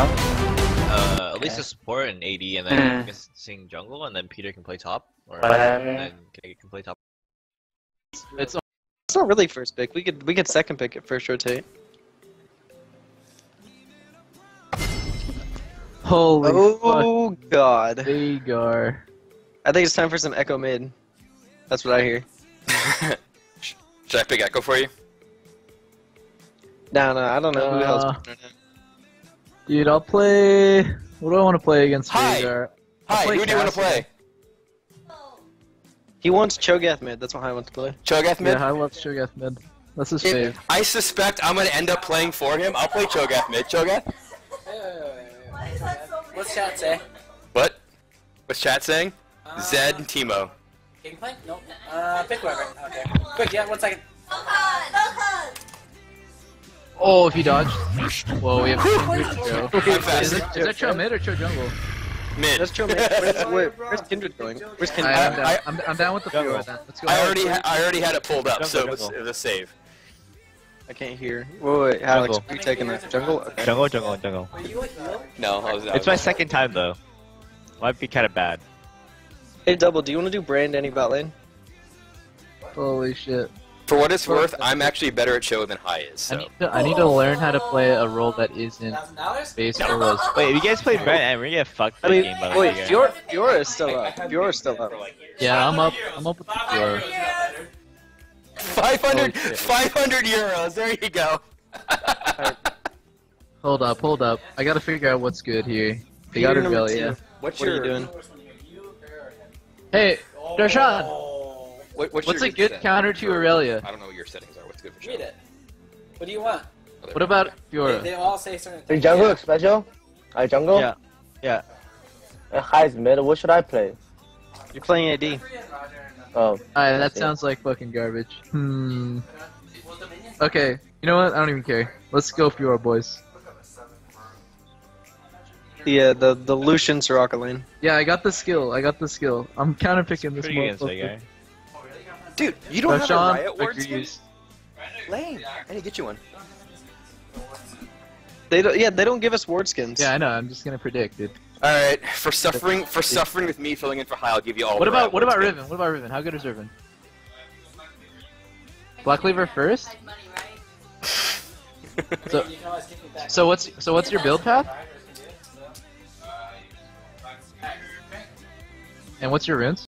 At least a support and AD, and then I guess sing jungle, and then Peter can play top, or then Keg can play top. It's not really first pick. We could second pick it first rotate. Holy fuck. God. Vagar. I think it's time for some Echo mid. That's what I hear. Should I pick Echo for you? No, I don't know who the hell's picking it. Dude, I'll play... What do I want to play against Vagar? Hi, who do you want to play? He wants Cho'Gath mid, that's what I want to play. Cho'Gath mid? Yeah, I love Cho'Gath mid. That's his fave. I suspect I'm going to end up playing for him. I'll play Cho'Gath mid. Cho'Gath? What's chat say? What? What's chat saying? Zed and Teemo. Gameplay? Nope. Pick whoever. Okay. Quick, yeah, 1 second. Oh, if he dodged. Whoa, we have 2 minutes to go. I'm fast. Is that Cho mid or Cho jungle? Mid. That's Cho mid. Where's Kindred going? Where's Kindred? I'm down with the Fiora then. Let's go. I already had it pulled up, so it was a save. I can't hear. Wait, Alex, are you taking the jungle? Okay. Jungle. No, I was It's my second time though. Might be kind of bad. Hey, Double, do you want to do Brand any bot lane? Holy shit. For what it's worth, I'm actually better at Cho than High is, so. I need to learn how to play a role that isn't base or was. Wait, if you guys play Brand, we're gonna get fucked by the game by the way. Wait, Fiora is still up. Fiora's still up. Yeah, I'm up with the Fiora. 500 euros, there you go. Hold up. I gotta figure out what's good here. They got Revelia. What are you doing? Hey, Darshan! What's a good counter to Aurelia? I don't know what your settings are. What's good for Cho? Read it. What do you want? What about Fiora? They all say certain Is things. jungle special? Jungle? Yeah. High is mid. What should I play? You're playing AD. Oh. Alright, that sounds like fucking garbage. Okay, you know what? I don't even care. Let's go Fiora, boys. The Lucian Soraka lane. Yeah, I got the skill. I'm counter picking this motherfucker. Dude, you don't have a Darshan, Riot Ward skin? agrees. Lame. I need to get you one. They don't give us ward skins. Yeah, I know. I'm just gonna predict it. Alright, for suffering with me filling in for High, I'll give you all What the about Riot Ward skin. Riven? What about Riven? How good is Riven? Black Cleaver first. So what's your build path? And what's your rinse?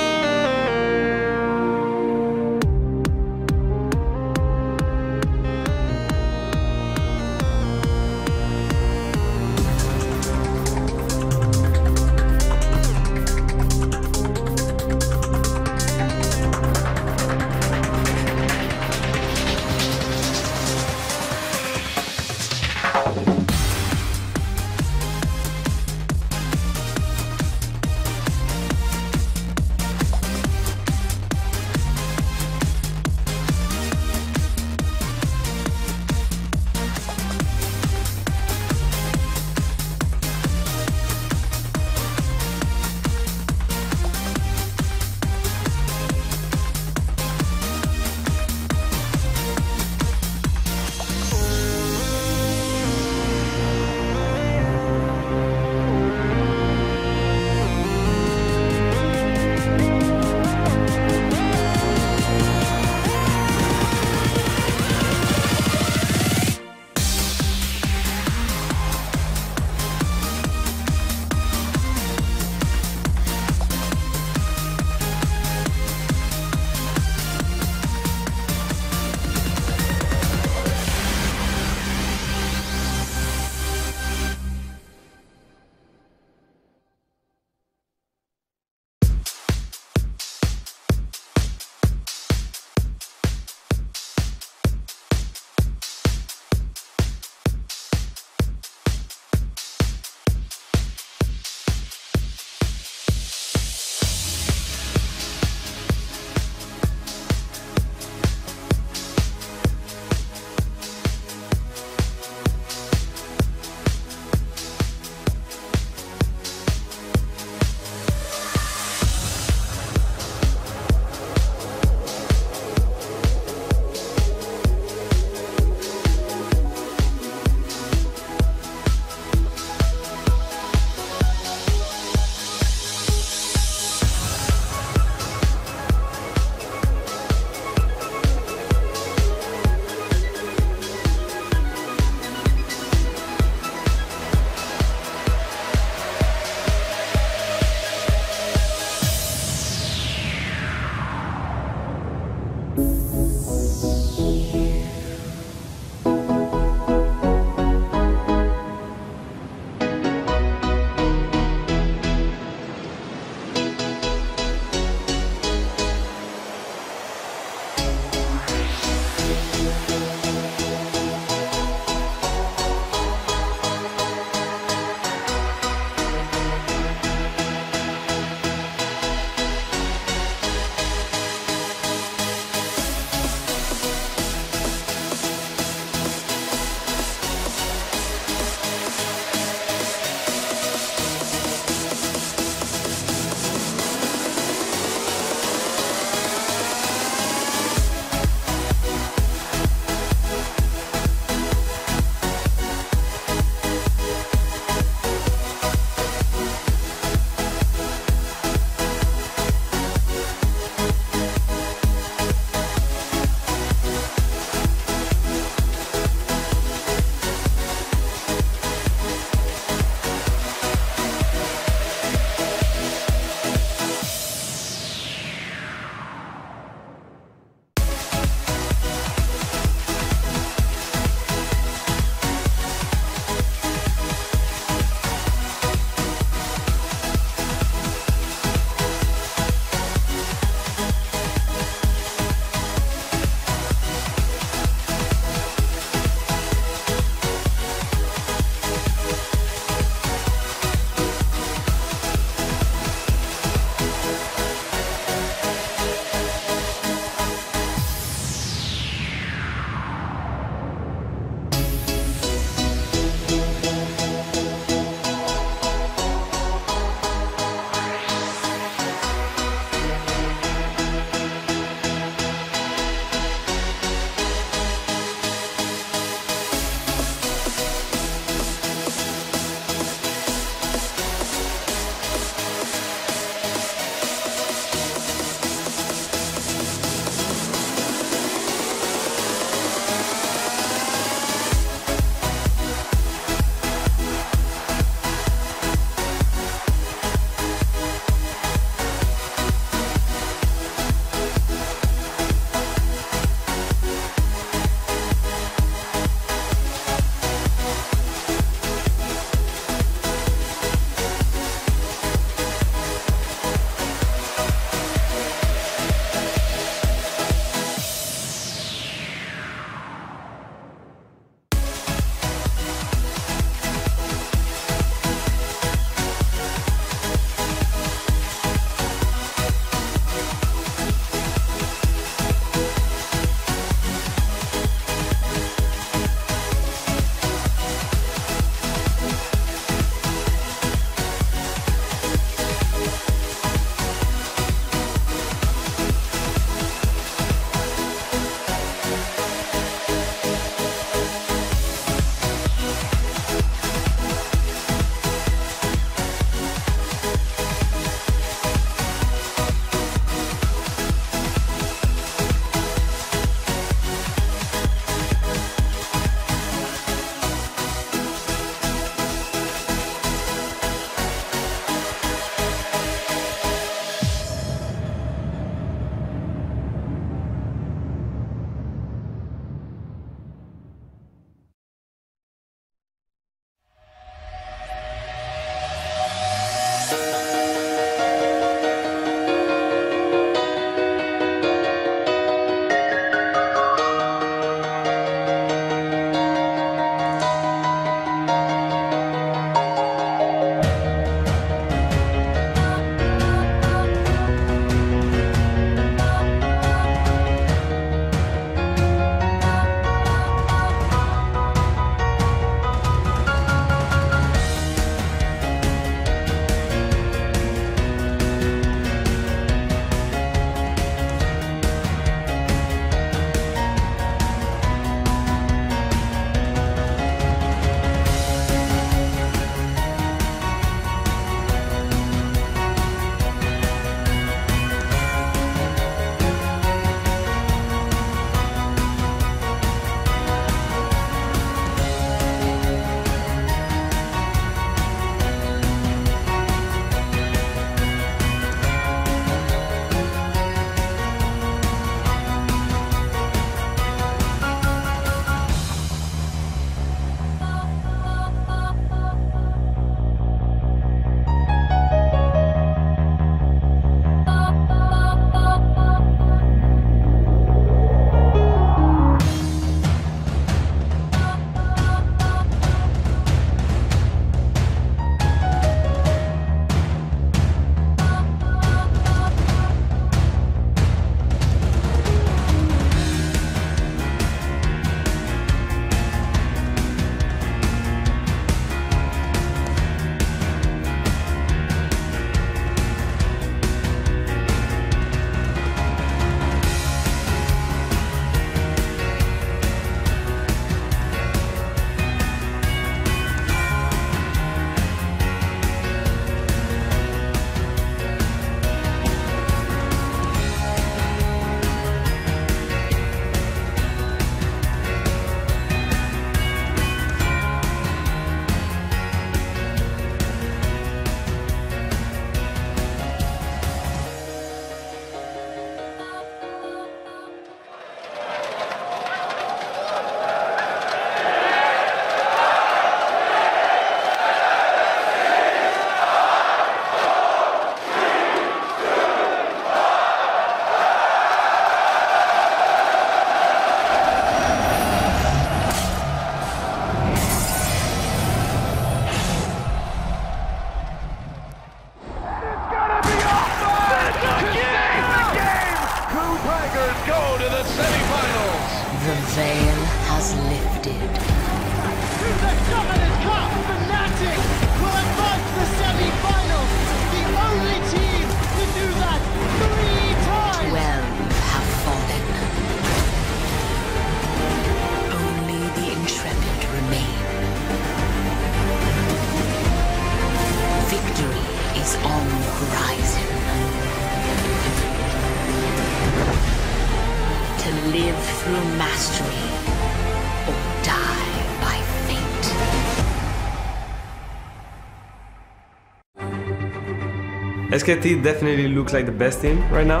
SKT definitely looks like the best team right now.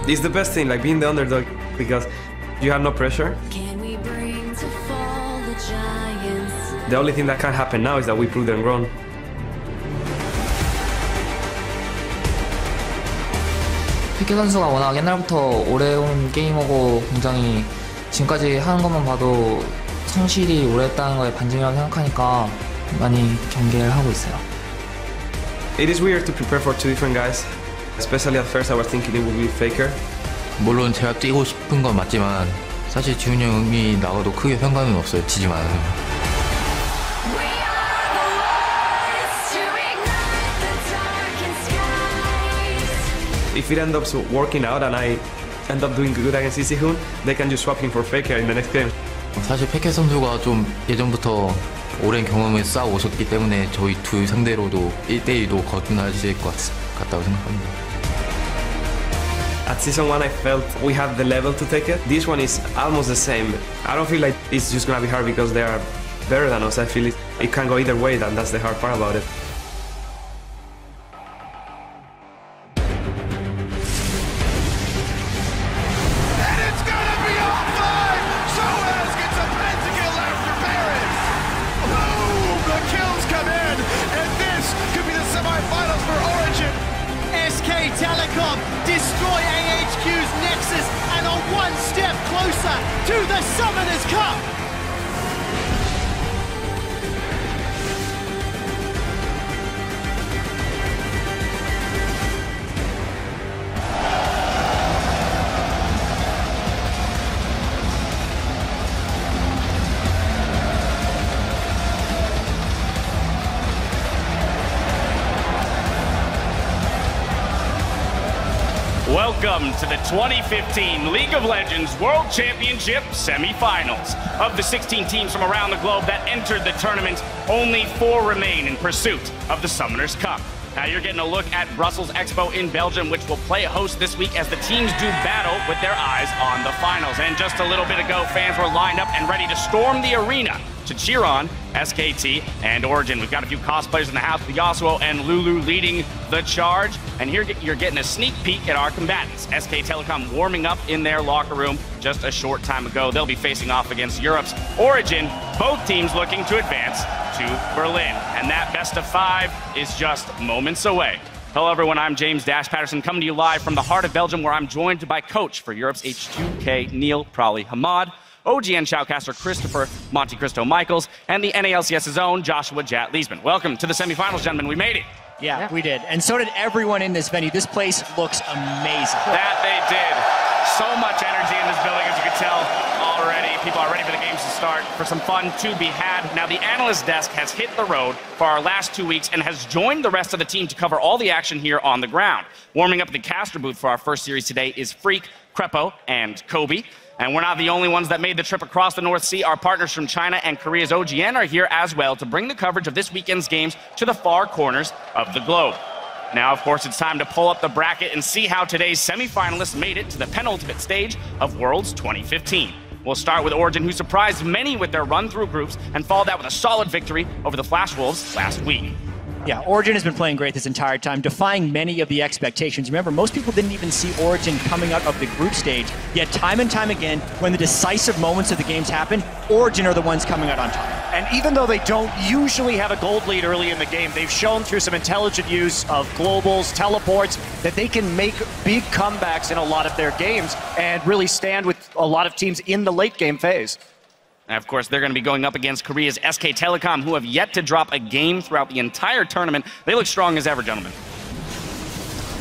It's the best thing, like being the underdog, because you have no pressure. Can we bring to fall the giants? The only thing that can happen now is that we prove them wrong. 피케 선수가 워낙 옛날부터 오래 온 게이머고 굉장히 지금까지 하는 것만 봐도 성실히 오래 했다는 거에 반증이라고 생각하니까 많이 경계를 하고 있어요. It is weird to prepare for two different guys. Especially at first I was thinking it would be Faker. 물론 제가 뛰고 싶은 건 맞지만 사실 지훈이 형이 나가도 크게 상관은 없어요. 지지만 않으면. If it ends up working out and I end up doing good against Isihun, they can just swap him for Faker in the next game. 사실 페케 선수가 좀 예전부터 오랜 경험을 쌓아 오셨기 때문에 저희 둘 상대로도 1대1도 거둔하실 것 같다고 생각합니다. At season 1 I felt we had the level to take it. This one is almost the same. I don't feel like it's just gonna be hard because they are better than us. I feel it can go either way, and that's the hard part about it. Telecom destroy AHQ's Nexus and are one step closer to the Summoners Cup! Welcome to the 2015 League of Legends World Championship semifinals. Of the 16 teams from around the globe that entered the tournament, only 4 remain in pursuit of the Summoners Cup. Now you're getting a look at Brussels Expo in Belgium, which will play host this week as the teams do battle with their eyes on the finals. And just a little bit ago, fans were lined up and ready to storm the arena to cheer on SKT and Origin. We've got a few cosplayers in the house with Yasuo and Lulu leading the charge. And here you're getting a sneak peek at our combatants. SK Telecom warming up in their locker room just a short time ago. They'll be facing off against Europe's Origin. Both teams looking to advance to Berlin. And that best of 5 is just moments away. Hello everyone, I'm James Dash Patterson coming to you live from the heart of Belgium, where I'm joined by coach for Europe's H2K, Neil Prawley Hamad, OGN shoutcaster Christopher Monte Cristo Michaels, and the NALCS's own Joshua Jat Leesman. Welcome to the semifinals, gentlemen. We made it. Yeah, we did. And so did everyone in this venue. This place looks amazing. That they did. So much energy in this building, as you can tell already. People are ready for the games to start, for some fun to be had. Now, the analyst desk has hit the road for our last 2 weeks and has joined the rest of the team to cover all the action here on the ground. Warming up the caster booth for our first series today is Freak, Crepo, and Kobe. And we're not the only ones that made the trip across the North Sea. Our partners from China and Korea's OGN are here as well to bring the coverage of this weekend's games to the far corners of the globe. Now, of course, it's time to pull up the bracket and see how today's semifinalists made it to the penultimate stage of Worlds 2015. We'll start with Origin, who surprised many with their run through groups and followed that with a solid victory over the Flash Wolves last week. Yeah, Origin has been playing great this entire time, defying many of the expectations. Remember, most people didn't even see Origin coming out of the group stage, yet time and time again, when the decisive moments of the games happen, Origin are the ones coming out on top. And even though they don't usually have a gold lead early in the game, they've shown through some intelligent use of globals, teleports, that they can make big comebacks in a lot of their games and really stand with a lot of teams in the late game phase. And of course, they're going to be going up against Korea's SK Telecom, who have yet to drop a game throughout the entire tournament. They look strong as ever, gentlemen.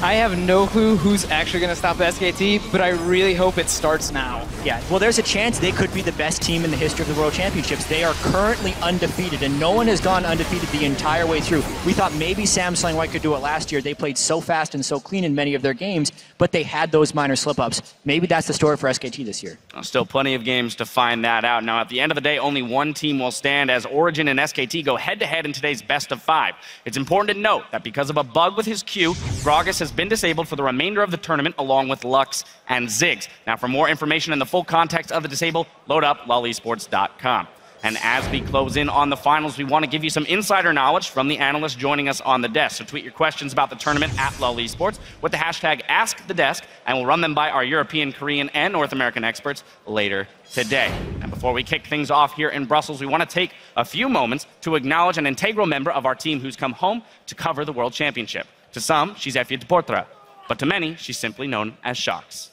I have no clue who's actually going to stop SKT, but I really hope it starts now. Yeah, well, there's a chance they could be the best team in the history of the World Championships. They are currently undefeated, and no one has gone undefeated the entire way through. We thought maybe Samsung White could do it last year. They played so fast and so clean in many of their games, but they had those minor slip-ups. Maybe that's the story for SKT this year. Still plenty of games to find that out. Now, at the end of the day, only one team will stand as Origin and SKT go head-to-head in today's best of 5. It's important to note that because of a bug with his Q, Gragas has been disabled for the remainder of the tournament, along with Lux and Ziggs. Now, for more information and the full context of the disable, load up lolesports.com. And as we close in on the finals, we want to give you some insider knowledge from the analysts joining us on the desk. So tweet your questions about the tournament at LOL Esports with the hashtag AskTheDesk, and we'll run them by our European, Korean, and North American experts later today. And before we kick things off here in Brussels, we want to take a few moments to acknowledge an integral member of our team who's come home to cover the World Championship. To some, she's Effie de Portra, but to many, she's simply known as Shox.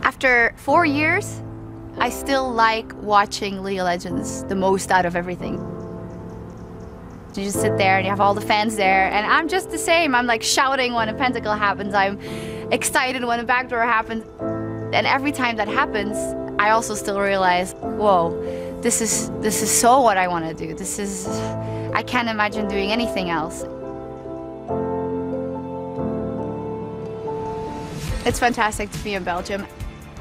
After 4 years, I still like watching League of Legends the most out of everything. You just sit there and you have all the fans there, and I'm just the same. I'm like shouting when a pentacle happens. I'm excited when a backdoor happens. And every time that happens, I also still realize, whoa, this is so what I want to do. I can't imagine doing anything else. It's fantastic to be in Belgium.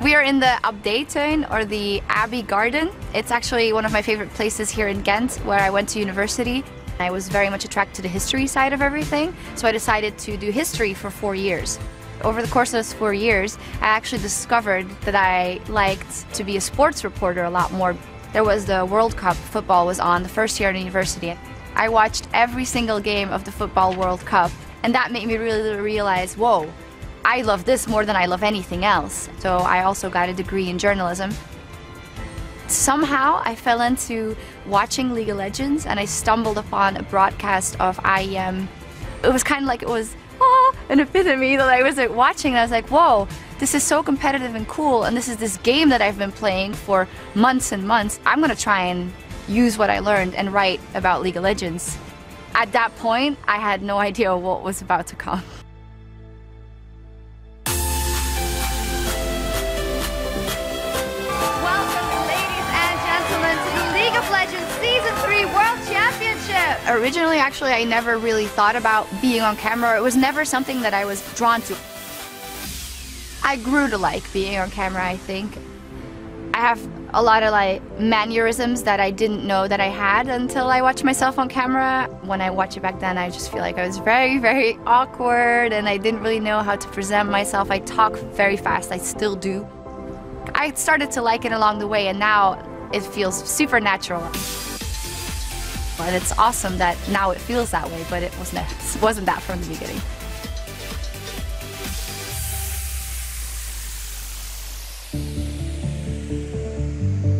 We are in the Abdijtuin, or the Abbey Garden. It's actually one of my favorite places here in Ghent, where I went to university. I was very much attracted to the history side of everything, so I decided to do history for 4 years. Over the course of those 4 years, I actually discovered that I liked to be a sports reporter a lot more. There was the World Cup, football was on the first year at university. I watched every single game of the Football World Cup, and that made me really realize, whoa, I love this more than I love anything else. So I also got a degree in journalism. Somehow I fell into watching League of Legends, and I stumbled upon a broadcast of IEM. It was kind of like it was an epitome that I was like watching, and I was like, whoa, this is so competitive and cool, and this is this game that I've been playing for months and months. I'm gonna try and use what I learned and write about League of Legends. At that point, I had no idea what was about to come. Legends Season 3 World Championship! Originally, actually, I never really thought about being on camera. It was never something that I was drawn to. I grew to like being on camera, I think. I have a lot of mannerisms that I didn't know that I had until I watched myself on camera. When I watch it back then, I just feel like I was very awkward, and I didn't really know how to present myself. I talk very fast, I still do. I started to like it along the way, and now it feels super natural. And it's awesome that now it feels that way, but it wasn't that from the beginning.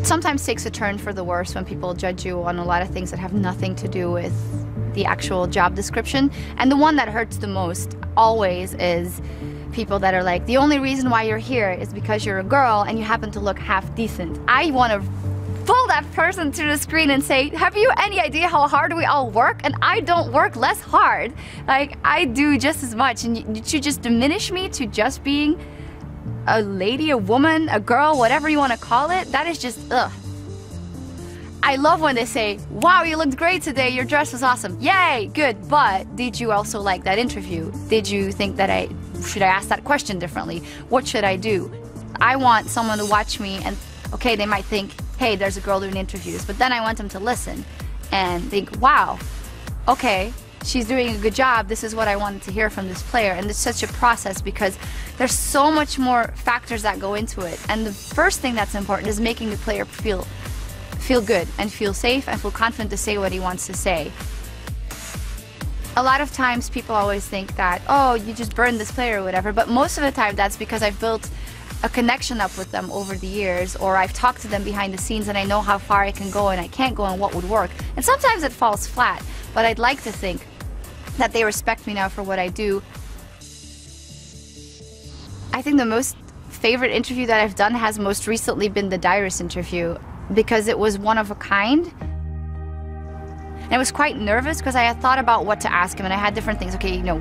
Sometimes takes a turn for the worse when people judge you on a lot of things that have nothing to do with the actual job description. And the one that hurts the most always is people that are like, the only reason why you're here is because you're a girl and you happen to look half decent. I want to pull that person to the screen and say, have you any idea how hard we all work? And I don't work less hard. Like, I do just as much. And you just diminish me to just being a lady, a woman, a girl, whatever you want to call it. That is just, ugh. I love when they say, wow, you looked great today, your dress was awesome. Yay, good, but did you also like that interview? Did you think that should I ask that question differently? What should I do? I want someone to watch me and, okay, they might think, hey, there's a girl doing interviews, but then I want them to listen and think, wow, okay, she's doing a good job. This is what I wanted to hear from this player. And it's such a process because there's so much more factors that go into it. And the first thing that's important is making the player feel good and feel safe and feel confident to say what he wants to say. A lot of times people always think that, oh, you just burned this player or whatever, but most of the time that's because I've built a connection up with them over the years, or I've talked to them behind the scenes and I know how far I can go and I can't go and what would work. And sometimes it falls flat, but I'd like to think that they respect me now for what I do. I think the most favorite interview that I've done has most recently been the Dyrus interview, because it was one of a kind. And I was quite nervous because I had thought about what to ask him, and I had different things. Okay, you know,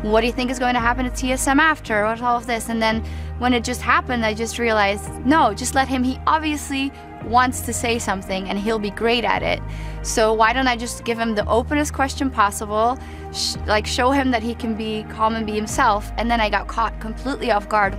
what do you think is going to happen at TSM after? What's all of this? And then when it just happened, I just realized, no, just let him. He obviously wants to say something and he'll be great at it. So why don't I just give him the openest question possible, show him that he can be calm and be himself. And then I got caught completely off guard.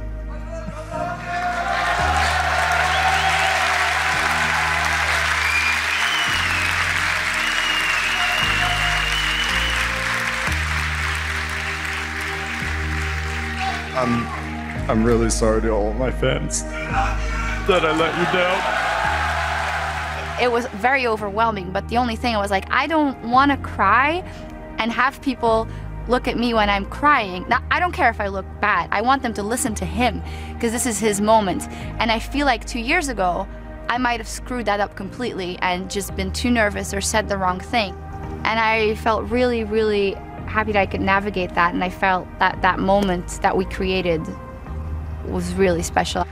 I'm really sorry to all of my fans that I let you down. It was very overwhelming, but the only thing I was like, I don't want to cry and have people look at me when I'm crying. Now, I don't care if I look bad. I want them to listen to him because this is his moment. And I feel like 2 years ago, I might have screwed that up completely and just been too nervous or said the wrong thing. And I felt really, really happy that I could navigate that, and I felt that that moment that we created was really special.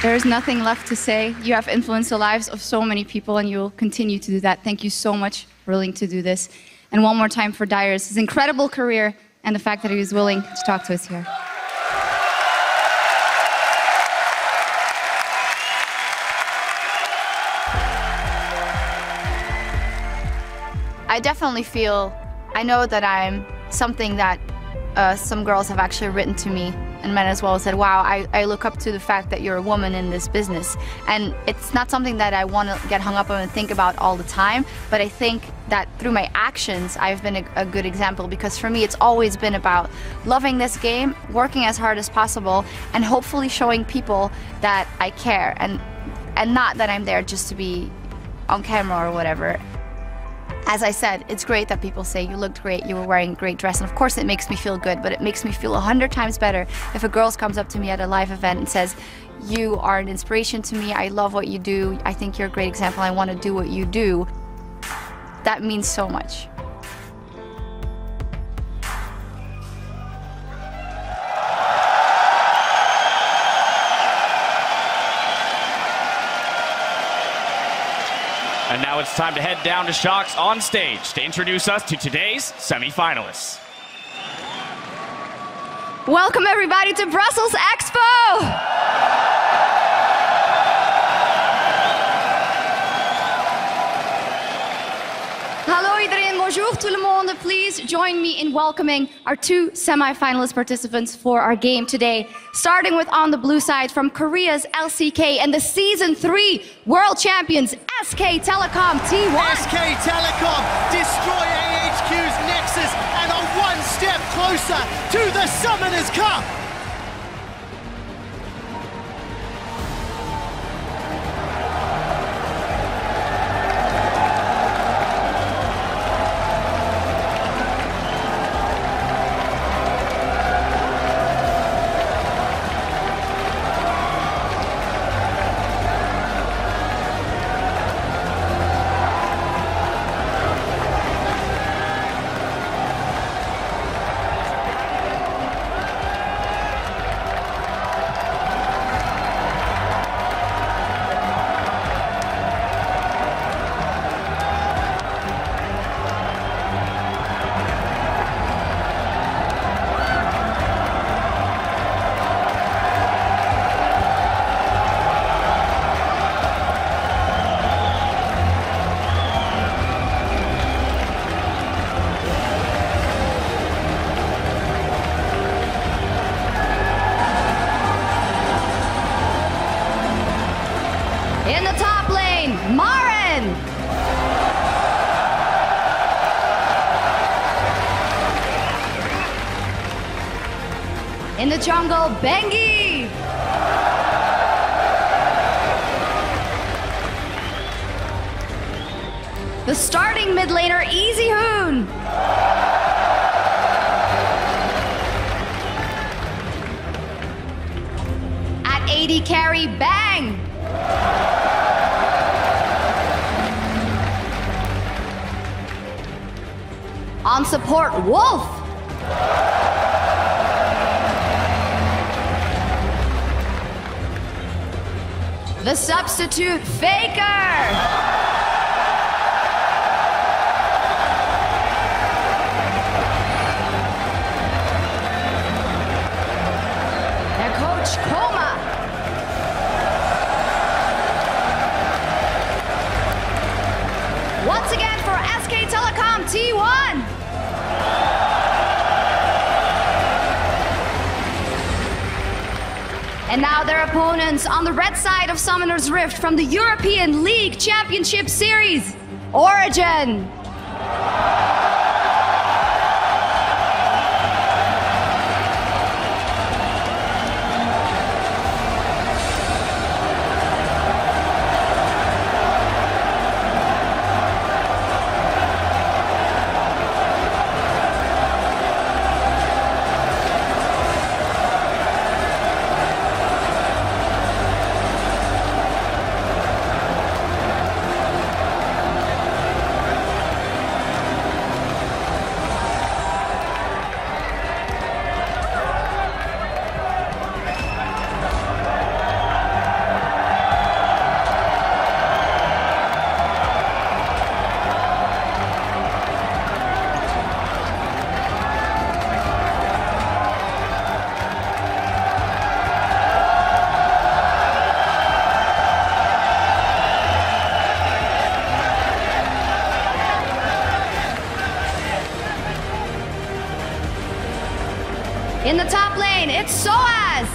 There's nothing left to say. You have influenced the lives of so many people, and you'll continue to do that. Thank you so much for willing to do this. And one more time for Dyrus, his incredible career, and the fact that he was willing to talk to us here. I definitely feel, I know that I'm something that some girls have actually written to me, and men as well, said, wow, I look up to the fact that you're a woman in this business. And it's not something that I want to get hung up on and think about all the time, but I think that through my actions, I've been a good example, because for me, it's always been about loving this game, working as hard as possible, and hopefully showing people that I care, and not that I'm there just to be on camera or whatever. As I said, it's great that people say you looked great, you were wearing a great dress, and of course it makes me feel good, but it makes me feel 100 times better if a girl comes up to me at a live event and says, you are an inspiration to me, I love what you do, I think you're a great example, I want to do what you do. That means so much. And now it's time to head down to Shocks on stage to introduce us to today's semifinalists. Welcome everybody to Brussels Expo! Hallo iedereen, bonjour tout le monde. Please join me in welcoming our two semi-finalist participants for our game today. Starting with on the blue side from Korea's LCK and the Season 3 World Champions, SK Telecom T1. SK Telecom destroy AHQ's Nexus and are one step closer to the Summoners Cup. In the top lane, Maren. In the jungle, Bengi. The starting mid laner, Easy Hoon. At AD carry, Bang. On support, Wolf. The substitute, Faker. Their coach, Koma. Once again for SK Telecom T1. And now their opponents on the red side of Summoner's Rift from the European League Championship Series, Origin. In the top lane, it's Soaz.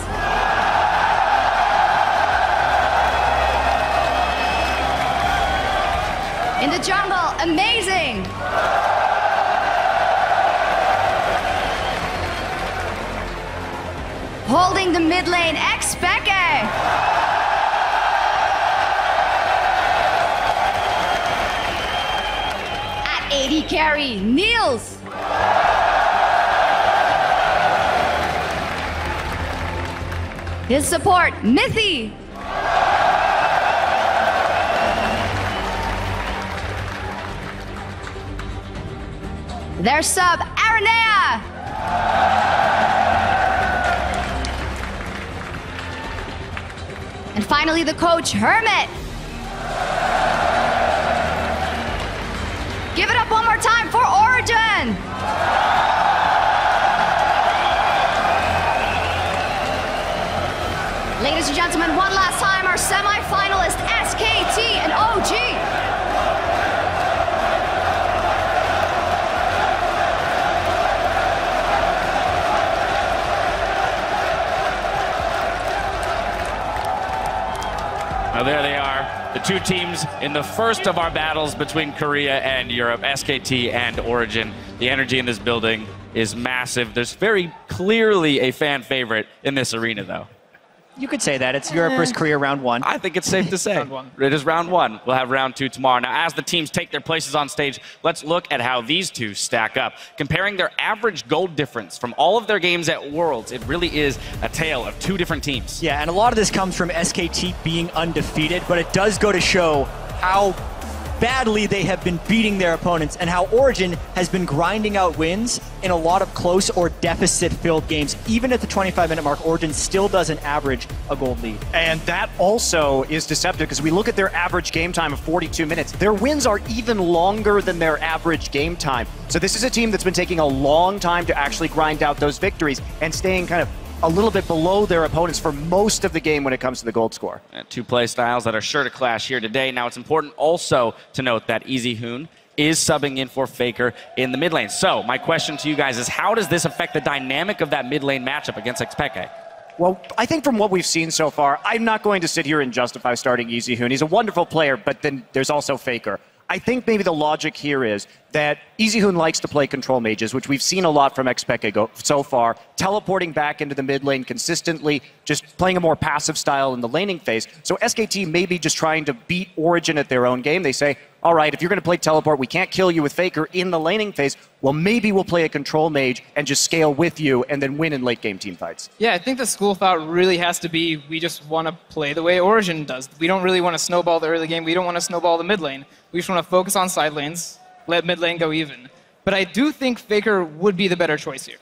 In the jungle, Amazing. Holding the mid lane, Xpeke. At AD carry, Niels. His support, Mithy. Their sub, Aranea. And finally, the coach, Hermit. Give it up one more time for Origin. Ladies and gentlemen, one last time, our semi-finalist, SKT and OG. Now there they are, the two teams in the first of our battles between Korea and Europe, SKT and Origin. The energy in this building is massive. There's very clearly a fan favorite in this arena, though. You could say that. It's Europe versus Korea round one. I think it's safe to say. It is round one. We'll have round two tomorrow. Now, as the teams take their places on stage, let's look at how these two stack up. Comparing their average gold difference from all of their games at Worlds, it really is a tale of two different teams. Yeah, and a lot of this comes from SKT being undefeated, but it does go to show how badly they have been beating their opponents and how Origin has been grinding out wins in a lot of close or deficit-filled games. Even at the 25-minute mark, Origin still doesn't average a gold lead. And that also is deceptive because we look at their average game time of 42 minutes. Their wins are even longer than their average game time. So this is a team that's been taking a long time to actually grind out those victories and staying kind of a little bit below their opponents for most of the game when it comes to the gold score. Two play styles that are sure to clash here today. Now, it's important also to note that Easy Hoon is subbing in for Faker in the mid lane. So, my question to you guys is, how does this affect the dynamic of that mid lane matchup against Xpeke? Well, I think from what we've seen so far, I'm not going to sit here and justify starting Easy Hoon. He's a wonderful player, but then there's also Faker. I think maybe the logic here is that Easy Hoon likes to play control mages, which we've seen a lot from Xpeke so far, teleporting back into the mid lane consistently, just playing a more passive style in the laning phase. So SKT may be just trying to beat Origin at their own game. They say, all right, if you're going to play teleport, we can't kill you with Faker in the laning phase. Well, maybe we'll play a control mage and just scale with you and then win in late game team fights. Yeah, I think the school of thought really has to be we just want to play the way Origin does. We don't really want to snowball the early game. We don't want to snowball the mid lane. We just want to focus on side lanes, let mid lane go even. But I do think Faker would be the better choice here.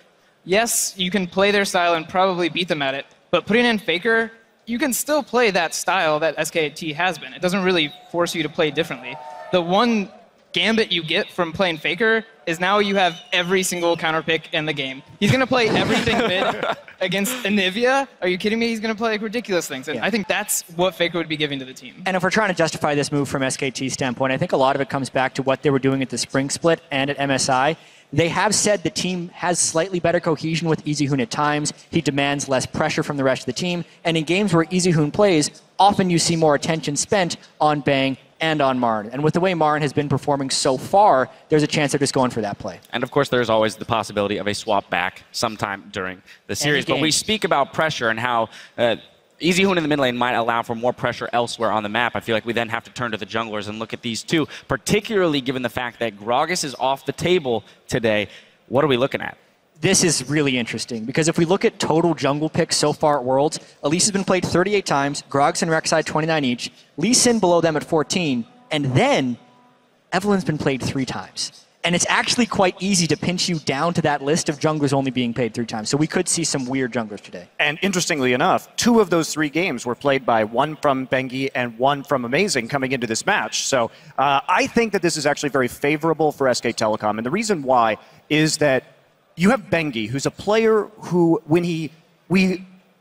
Yes, you can play their style and probably beat them at it, but putting in Faker, you can still play that style that SKT has been. It doesn't really force you to play differently. The one gambit you get from playing Faker is now you have every single counter pick in the game. He's going to play everything mid against Anivia. Are you kidding me? He's going to play like ridiculous things. And I think that's what Faker would be giving to the team. And if we're trying to justify this move from SKT's standpoint, I think a lot of it comes back to what they were doing at the spring split and at MSI. They have said the team has slightly better cohesion with Easy Hoon at times. He demands less pressure from the rest of the team. And in games where Easy Hoon plays, often you see more attention spent on Bang and on Marn. And with the way Marn has been performing so far, there's a chance they're just going for that play. And of course, there's always the possibility of a swap back sometime during the series. But we speak about pressure and how Easy Hoon in the mid lane might allow for more pressure elsewhere on the map. I feel like we then have to turn to the junglers and look at these two, particularly given the fact that Gragas is off the table today. What are we looking at? This is really interesting, because if we look at total jungle picks so far at Worlds, Elise has been played 38 times, Grogs and Rek'Sai 29 each, Lee Sin below them at 14, and then Evelyn's been played 3 times. And it's actually quite easy to pinch you down to that list of junglers only being paid 3 times. So we could see some weird junglers today. And interestingly enough, 2 of those 3 games were played by one from Bengi and one from Amazing coming into this match. So I think that this is actually very favorable for SK Telecom. And the reason why is that you have Bengi, who's a player who, when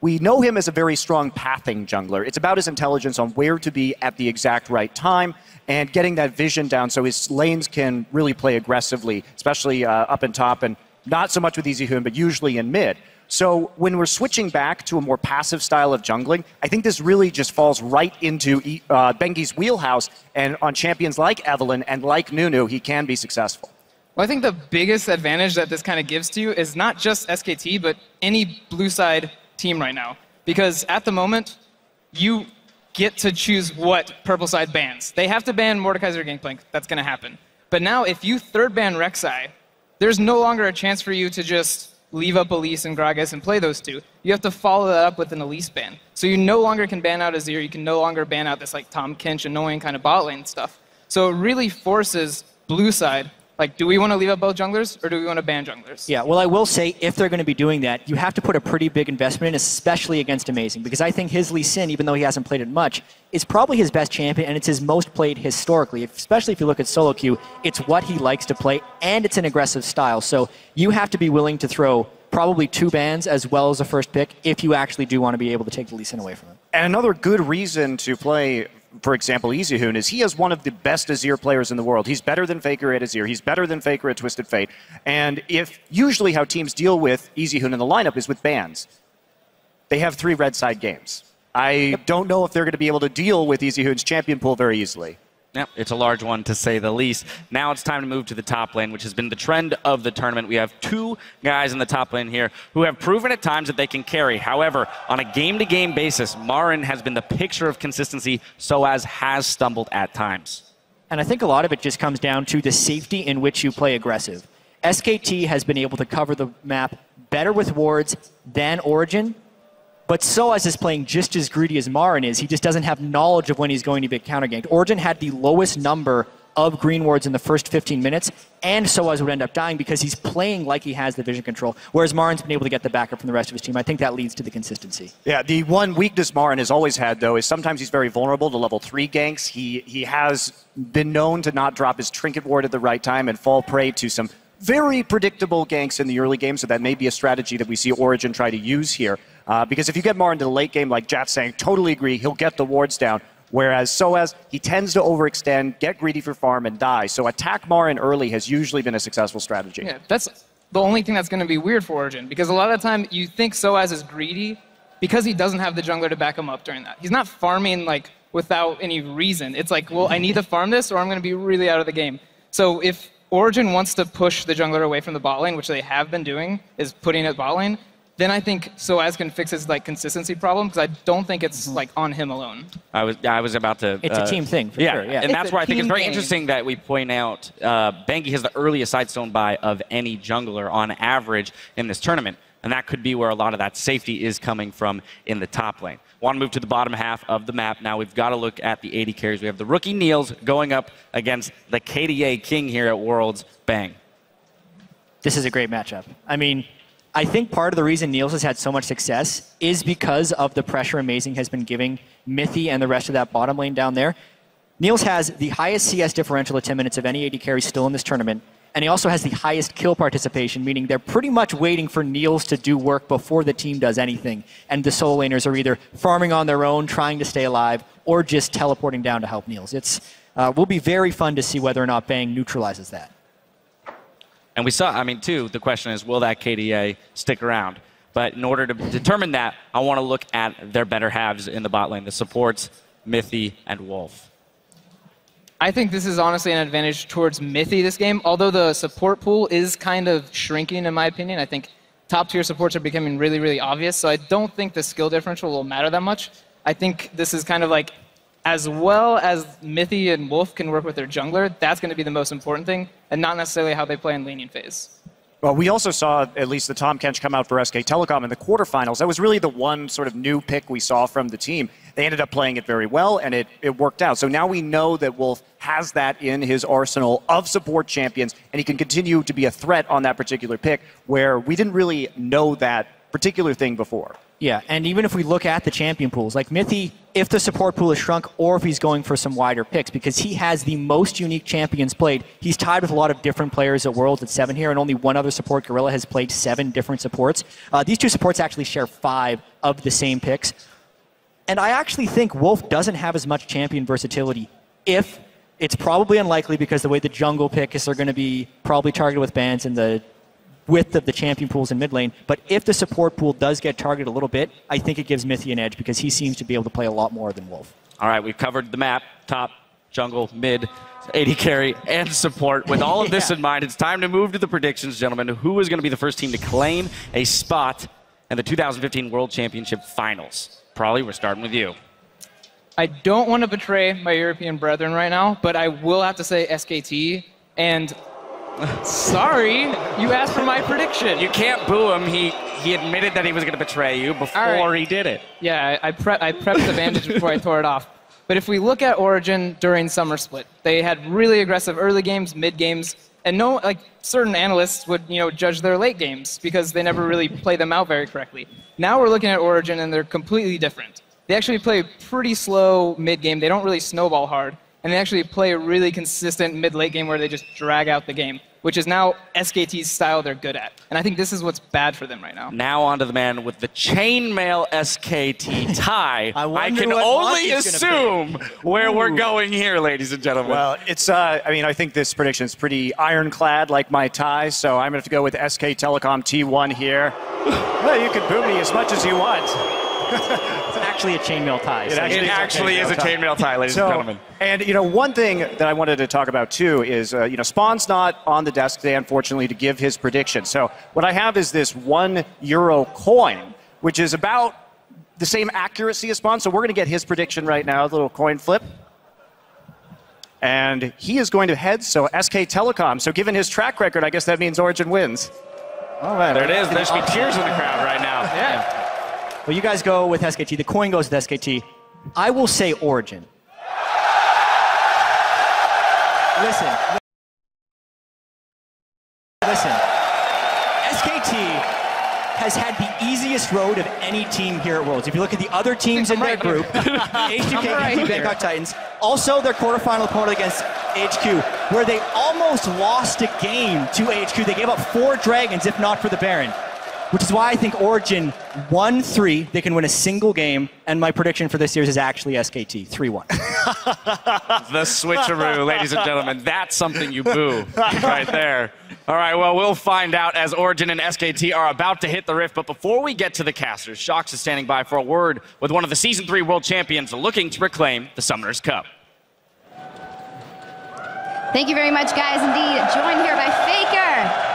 we know him as a very strong pathing jungler. It's about his intelligence on where to be at the exact right time and getting that vision down so his lanes can really play aggressively, especially up and top, and not so much with Easy Hoon, but usually in mid. So when we're switching back to a more passive style of jungling, I think this really just falls right into Bengi's wheelhouse, and on champions like Evelynn and like Nunu, he can be successful. Well, I think the biggest advantage that this kind of gives to you is not just SKT, but any blue side team right now. Because at the moment, you get to choose what purple side bans. They have to ban Mordekaiser Gangplank. That's going to happen. But now, if you third ban Rek'Sai, there's no longer a chance for you to just leave up Elise and Gragas and play those two. You have to follow that up with an Elise ban. So you no longer can ban out Azir. You can no longer ban out this like Tom Kench annoying kind of bot lane stuff. So it really forces blue side, like, do we want to leave up both junglers or do we want to ban junglers? Yeah, well, I will say, if they're going to be doing that, you have to put a pretty big investment in, especially against Amazing, because I think his Lee Sin, even though he hasn't played it much, is probably his best champion, and it's his most played historically, especially if you look at solo queue. It's what he likes to play, and it's an aggressive style. So you have to be willing to throw probably 2 bans as well as a first pick if you actually do want to be able to take the Lee Sin away from him. And another good reason to play, for example, Easyhoon, is he is one of the best Azir players in the world. He's better than Faker at Azir. He's better than Faker at Twisted Fate. And if usually how teams deal with Easyhoon in the lineup is with bans, they have 3 red side games. I don't know if they're going to be able to deal with Easyhoon's champion pool very easily. Yep, it's a large one to say the least. Now it's time to move to the top lane, which has been the trend of the tournament. We have 2 guys in the top lane here who have proven at times that they can carry. However, on a game-to-game basis, Marin has been the picture of consistency, Soaz has stumbled at times. And I think a lot of it just comes down to the safety in which you play aggressive. SKT has been able to cover the map better with wards than Origin, but Soaz is playing just as greedy as Marin is. He just doesn't have knowledge of when he's going to get counterganked. Origin had the lowest number of green wards in the first 15 minutes, and Soaz would end up dying because he's playing like he has the vision control, whereas Marin's been able to get the backup from the rest of his team. I think that leads to the consistency. Yeah, the one weakness Marin has always had, though, is sometimes he's very vulnerable to level 3 ganks. He has been known to not drop his trinket ward at the right time and fall prey to some very predictable ganks in the early game, so that may be a strategy that we see Origin try to use here. Because if you get Marin to the late game, like Jat's saying, totally agree, he'll get the wards down. Whereas Soaz, he tends to overextend, get greedy for farm, and die. So attack Marin early has usually been a successful strategy. Yeah, that's the only thing that's going to be weird for Origin, because a lot of the time you think Soaz is greedy because he doesn't have the jungler to back him up during that. He's not farming like without any reason. It's like, well, I need to farm this or I'm going to be really out of the game. So if Origin wants to push the jungler away from the bot lane, which they have been doing, is putting it bot lane, then I think Soaz can fix his like consistency problem, because I don't think it's like on him alone. I was about to... It's a team thing, for sure. Yeah. And that's why I think it's very interesting that we point out Bengi has the earliest sidestone buy of any jungler on average in this tournament. And that could be where a lot of that safety is coming from in the top lane. Want to move to the bottom half of the map. Now we've got to look at the AD carries. We have the rookie Niels going up against the KDA King here at Worlds. Bang. This is a great matchup. I mean, I think part of the reason Niels has had so much success is because of the pressure Amazing has been giving Mithy and the rest of that bottom lane down there. Niels has the highest CS differential at 10 minutes of any AD carry still in this tournament, and he also has the highest kill participation, meaning they're pretty much waiting for Niels to do work before the team does anything, and the solo laners are either farming on their own, trying to stay alive, or just teleporting down to help Niels. It's will be very fun to see whether or not Bang neutralizes that. And we saw, I mean, too, the question is, will that KDA stick around? But in order to determine that, I want to look at their better halves in the bot lane, the supports, Mithy, and Wolf. I think this is honestly an advantage towards Mithy this game, although the support pool is kind of shrinking, in my opinion. I think top-tier supports are becoming really, really obvious, so I don't think the skill differential will matter that much. I think this is kind of like, as well as Mithy and Wolf can work with their jungler, that's going to be the most important thing, and not necessarily how they play in laning phase. Well, we also saw at least the Tom Kench come out for SK Telecom in the quarterfinals. That was really the one sort of new pick we saw from the team. They ended up playing it very well, and it worked out. So now we know that Wolf has that in his arsenal of support champions, and he can continue to be a threat on that particular pick, where we didn't really know that particular thing before. Yeah, and even if we look at the champion pools, like Mithy, if the support pool is shrunk or if he's going for some wider picks, because he has the most unique champions played. He's tied with a lot of different players at Worlds at 7 here, and only one other support, Gorilla, has played 7 different supports. These two supports actually share 5 of the same picks. And I actually think Wolf doesn't have as much champion versatility. If it's probably unlikely, because the way the jungle picks are going to be probably targeted with bans and the width of the champion pools in mid lane. But if the support pool does get targeted a little bit, I think it gives Mithy an edge because he seems to be able to play a lot more than Wolf. All right, we've covered the map, top, jungle, mid, AD carry, and support. With all of this in mind, it's time to move to the predictions, gentlemen. Who is going to be the first team to claim a spot in the 2015 World Championship Finals? Probably we're starting with you. I don't want to betray my European brethren right now, but I will have to say SKT. And sorry, you asked for my prediction. You can't boo him. He admitted that he was going to betray you before he did it. Yeah, I prepped the bandage before I tore it off. But if we look at Origin during Summer Split, they had really aggressive early games, mid games, and certain analysts would judge their late games because they never really play them out very correctly. Now we're looking at Origin and they're completely different. They actually play pretty slow mid game. They don't really snowball hard, and they actually play a really consistent mid-late game where they just drag out the game, which is now SKT's style they're good at. And I think this is what's bad for them right now. Now on to the man with the chainmail SKT tie. I can only assume where we're going here, ladies and gentlemen. Well, it's, I think this prediction is pretty ironclad like my tie, so I'm going to have to go with SK Telecom T1 here. Well, you can boo me as much as you want. It's actually a chainmail tie. It actually is a chainmail tie, ladies and gentlemen. And one thing that I wanted to talk about too is, Spawn's not on the desk today, unfortunately, to give his prediction. So what I have is this €1 coin, which is about the same accuracy as Spawn. So we're going to get his prediction right now, a little coin flip. And he is going to head, so SK Telecom. So given his track record, I guess that means Origin wins. Oh, man. There it is. There should be cheers in the crowd right now. Yeah. Well, you guys go with SKT. The coin goes with SKT. I will say Origin. Listen. SKT has had the easiest road of any team here at Worlds. If you look at the other teams in their group, H2K, Bangkok Titans, also their quarterfinal opponent against HQ, where they almost lost a game to HQ. They gave up 4 dragons, if not for the Baron. Which is why I think Origin 1-3, they can win a single game, and my prediction for this series is actually SKT, 3-1. The switcheroo, ladies and gentlemen. That's something you boo right there. All right, well, we'll find out as Origin and SKT are about to hit the rift. But before we get to the casters, Shox is standing by for a word with one of the Season 3 World Champions looking to reclaim the Summoners Cup. Thank you very much, guys, indeed. Joined here by Faker.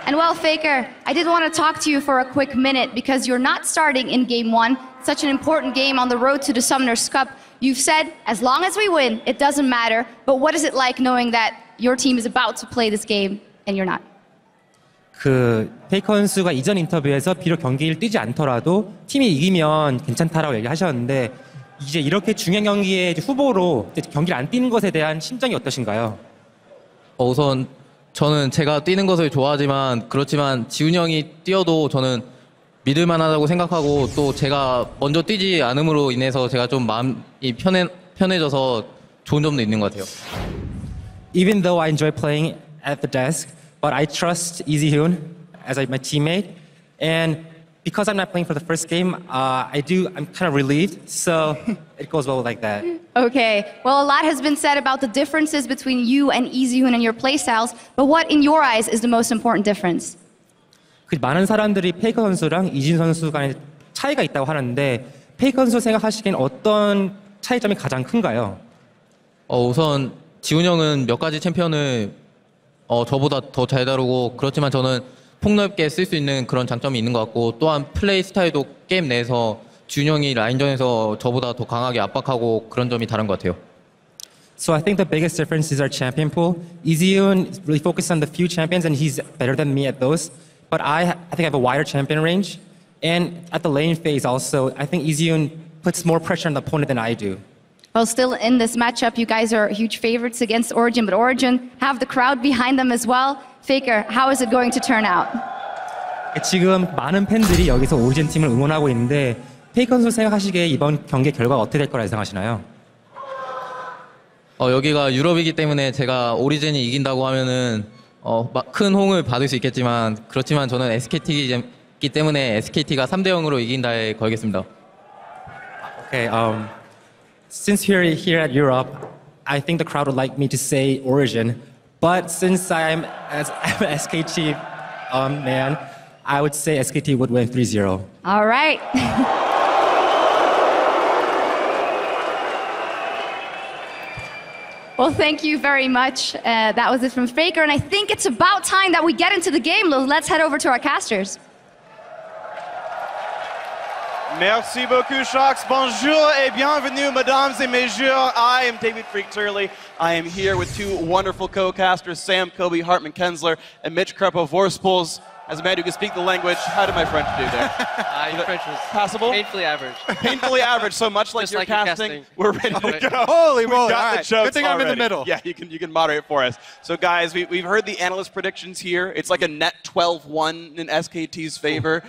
And well, Faker, I did want to talk to you for a quick minute because you're not starting in Game 1, such an important game on the road to the Summoners Cup. You've said, as long as we win, it doesn't matter. But what is it like knowing that your team is about to play this game and you're not? 페이커 선수가 이전 인터뷰에서 비록 경기를 뛰지 않더라도 팀이 이기면 괜찮다라고 얘기하셨는데 이제 이렇게 중요한 경기에 후보로 경기를 안 뛰는 것에 대한 심정이 어떠신가요? 우선 저는 제가 뛰는 것을 좋아하지만 그렇지만 지훈이 형이 뛰어도 저는 믿을만하다고 생각하고 또 제가 먼저 뛰지 않음으로 인해서 제가 좀 마음이 편해져서 좋은 점도 있는 것 같아요. Even though I enjoy playing at the desk, but I trust Easyhoon as my teammate, and because I'm not playing for the first game, I'm kind of relieved, so it goes well like that. Okay, well, a lot has been said about the differences between you and Easyhoon and your playstyles, but what, in your eyes, is the most important difference? 많은 사람들이 페이커 선수랑 이진 선수 간의 차이가 있다고 하는데 페이커 선수 생각하시기엔 어떤 차이점이 가장 큰가요? 우선 지훈 형은 몇 가지 챔피언을 저보다 더 잘 다루고 그렇지만 저는 폭넓게 쓸 수 있는 그런 장점이 있는 것 같고 또한 플레이 스타일도 게임 내에서 지훈 형이 라인전에서 저보다 더 강하게 압박하고 그런 점이 다른 것 같아요. So I think the biggest difference is our champion pool. Easyhoon is really focused on the few champions and he's better than me at those. But I think I have a wider champion range. And at the lane phase also, I think Easyhoon puts more pressure on the opponent than I do. Well, still in this matchup, you guys are huge favorites against Origin, but Origin have the crowd behind them as well. Faker, how is it going to turn out? 지금 많은 팬들이 여기서 오리진 팀을 응원하고 있는데 페이커 선수 생각하시기에 이번 경기 결과가 어떻게 될 거라 예상하시나요? 여기가 유럽이기 때문에 제가 오리진이 이긴다고 하면은 큰 호응을 받을 수 있겠지만 그렇지만 저는 SKT이기 때문에 SKT가 3대0으로 이긴다에 걸겠습니다. Okay, since we're here at Europe, I think the crowd would like me to say Origin, But since I'm an SKT man, I would say SKT would win 3-0. All right. Well, thank you very much. That was it from Faker, and I think it's about time that we get into the game. Let's head over to our casters. Merci beaucoup, Sharks. Bonjour et bienvenue, mesdames et messieurs. I am David Freak Turley. I am here with two wonderful co-casters, Sam Kobe Hartman-Kensler and Mitch Krepo-Vorspels. As a man who can speak the language, how did my French do there? Your French was passable? painfully average. Painfully average, so much like Just your like your casting, casting. we're ready to go. Holy We've moly, got all the right. jokes Good thing I'm in the already. middle. Yeah, you can moderate for us. So guys, we've heard the analyst predictions here. It's like a net 12-1 in SKT's favor.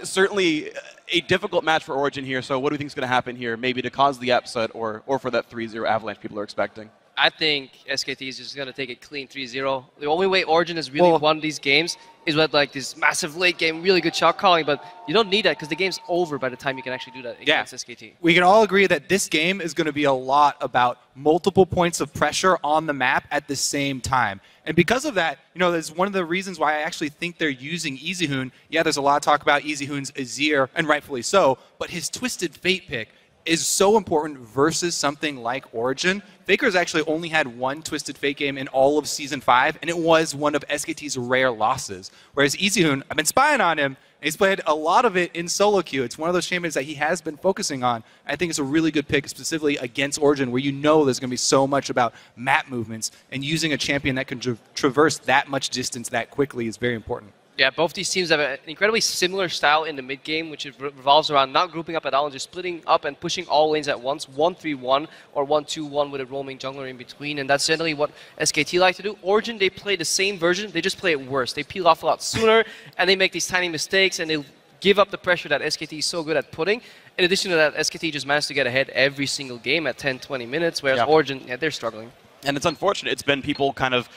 Certainly a difficult match for Origin here, so what do you think is going to happen here, maybe to cause the upset or for that 3-0 avalanche people are expecting? I think SKT is just going to take it clean 3-0. The only way Origin has really won these games is with like this massive late game, really good shot calling, but you don't need that because the game's over by the time you can actually do that against SKT. We can all agree that this game is going to be a lot about multiple points of pressure on the map at the same time. And because of that, you know, that's one of the reasons why I actually think they're using EasyHoon. Yeah, there's a lot of talk about EasyHoon's Azir, and rightfully so, but his Twisted Fate pick is so important versus something like Origin. Faker's actually only had one Twisted Fate game in all of Season 5, and it was one of SKT's rare losses. Whereas EasyHoon, I've been spying on him, and he's played a lot of it in solo queue. It's one of those champions that he has been focusing on. I think it's a really good pick, specifically against Origin, where you know there's going to be so much about map movements, and using a champion that can traverse that much distance that quickly is very important. Yeah, both these teams have an incredibly similar style in the mid game, which revolves around not grouping up at all and just splitting up and pushing all lanes at once, 1-3-1 or 1-2-1 with a roaming jungler in between, and that's generally what SKT like to do. Origin, they play the same version, they just play it worse. They peel off a lot sooner, and they make these tiny mistakes, and they give up the pressure that SKT is so good at putting. In addition to that, SKT just managed to get ahead every single game at 10-20 minutes, whereas Origin, they're struggling. And it's unfortunate. It's been people kind of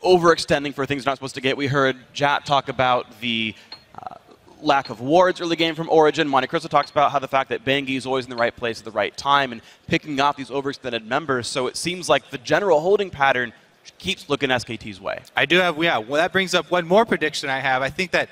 overextending for things they're not supposed to get. We heard Jat talk about the lack of wards early game from Origin. Monte Cristo talks about how the fact that Bengi is always in the right place at the right time and picking off these overextended members. So it seems like the general holding pattern keeps looking SKT's way. I do have, well, that brings up one more prediction I have. I think that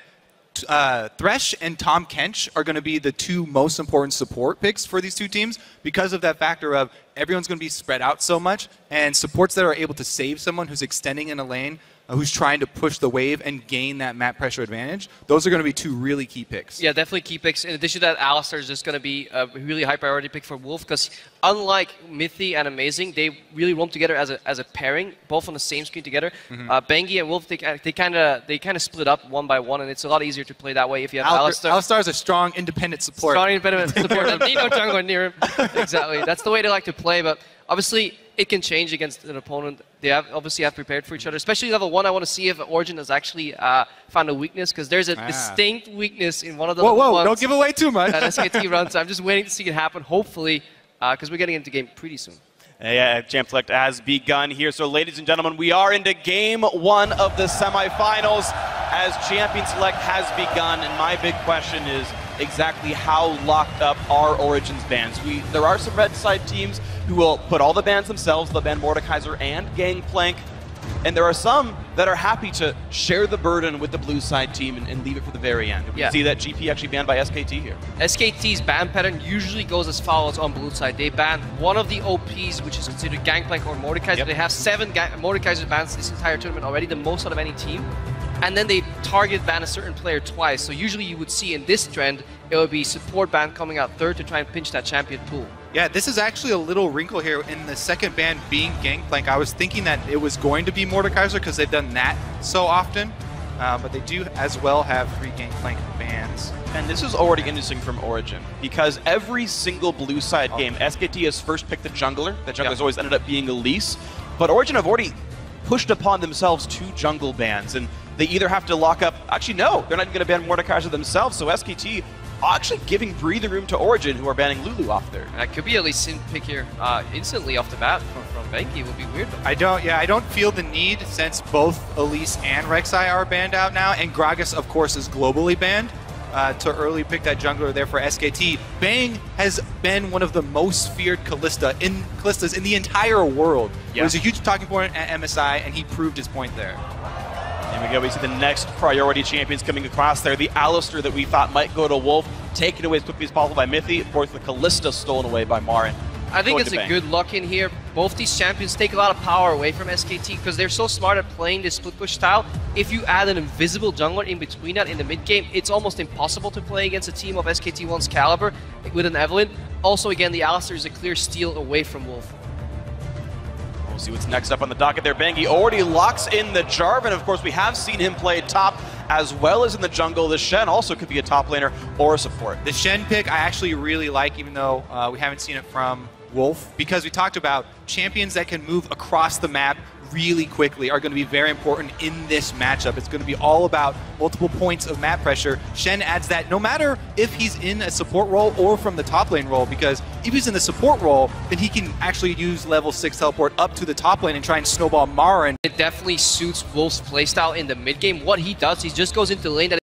Thresh and Tom Kench are going to be the two most important support picks for these two teams because of that factor of everyone's going to be spread out so much, and supports that are able to save someone who's extending in a lane, who's trying to push the wave and gain that map pressure advantage. Those are going to be two really key picks. Yeah, definitely key picks. In addition to that, Alistar is just going to be a really high priority pick for Wolf because unlike Mythy and Amazing, they really roam together as a pairing, both on the same screen together. Bengi and Wolf, they kind of split up one by one, and it's a lot easier to play that way if you have Alistar. Alistar is a strong independent support. Strong independent support. Need no jungler near him. Exactly. That's the way they like to play, but obviously it can change against an opponent. They obviously have prepared for each other. Especially level 1, I want to see if Origin has actually found a weakness, because there's a distinct weakness in one of the level ones don't give away too much. that SKT runs. I'm just waiting to see it happen, hopefully, because we're getting into the game pretty soon. Yeah, Champ Select has begun here. So ladies and gentlemen, we are into game 1 of the semifinals as Champion Select has begun. And my big question is exactly how locked up are Origin's bans. There are some red side teams who will put all the bans themselves. They'll ban Mordekaiser and Gangplank. And there are some that are happy to share the burden with the blue side team and leave it for the very end. We see that GP actually banned by SKT here. SKT's ban pattern usually goes as follows on blue side. They ban one of the OPs, which is considered Gangplank or Mordekaiser. They have 7 Mordekaiser bans this entire tournament already, the most out of any team. And then they target ban a certain player twice. So usually you would see in this trend, it would be support ban coming out third to try and pinch that champion pool. Yeah, this is actually a little wrinkle here in the second ban being Gangplank. I was thinking that it was going to be Mordekaiser because they've done that so often, but they do as well have 3 Gangplank bans. And this is already interesting from Origin, because every single blue side game, SKT has first picked the jungler. That jungler's always ended up being Elise, but Origin have already pushed upon themselves 2 jungle bans, and they either have to lock up, actually no, they're not even going to ban Mordekaiser themselves, so SKT actually giving breathing room to Origin, who are banning Lulu off there. That could be at least sin pick here instantly off the bat from Bengi. It would be weird though. I don't feel the need, since both Elise and Rek'Sai are banned out now, and Gragas of course is globally banned. to early pick that jungler there for SKT. Bang has been one of the most feared Kallistas in the entire world. Yeah. It was a huge talking point at MSI, and he proved his point there. And we go, we see the next priority champions coming across there. The Alistar that we thought might go to Wolf, taken away as quickly as possible by Mithy. Of course, the Callista stolen away by Marin. I think it's a good luck in here. Both these champions take a lot of power away from SKT because they're so smart at playing this split push style. If you add an invisible jungler in between that in the mid game, it's almost impossible to play against a team of SKT1's caliber with an Evelynn. Also, again, the Alistar is a clear steal away from Wolf. We'll see what's next up on the docket there. Bangi already locks in the Jarvan. Of course, we have seen him play top as well as in the jungle. The Shen also could be a top laner or a support. The Shen pick I actually really like, even though we haven't seen it from Wolf, because we talked about champions that can move across the map really quickly are going to be very important in this matchup. It's going to be all about multiple points of map pressure. Shen adds that no matter if he's in a support role or from the top lane role, because if he's in the support role, then he can actually use level 6 teleport up to the top lane and try and snowball Marin. It definitely suits Wolf's playstyle in the mid game. What he does, he just goes into lane that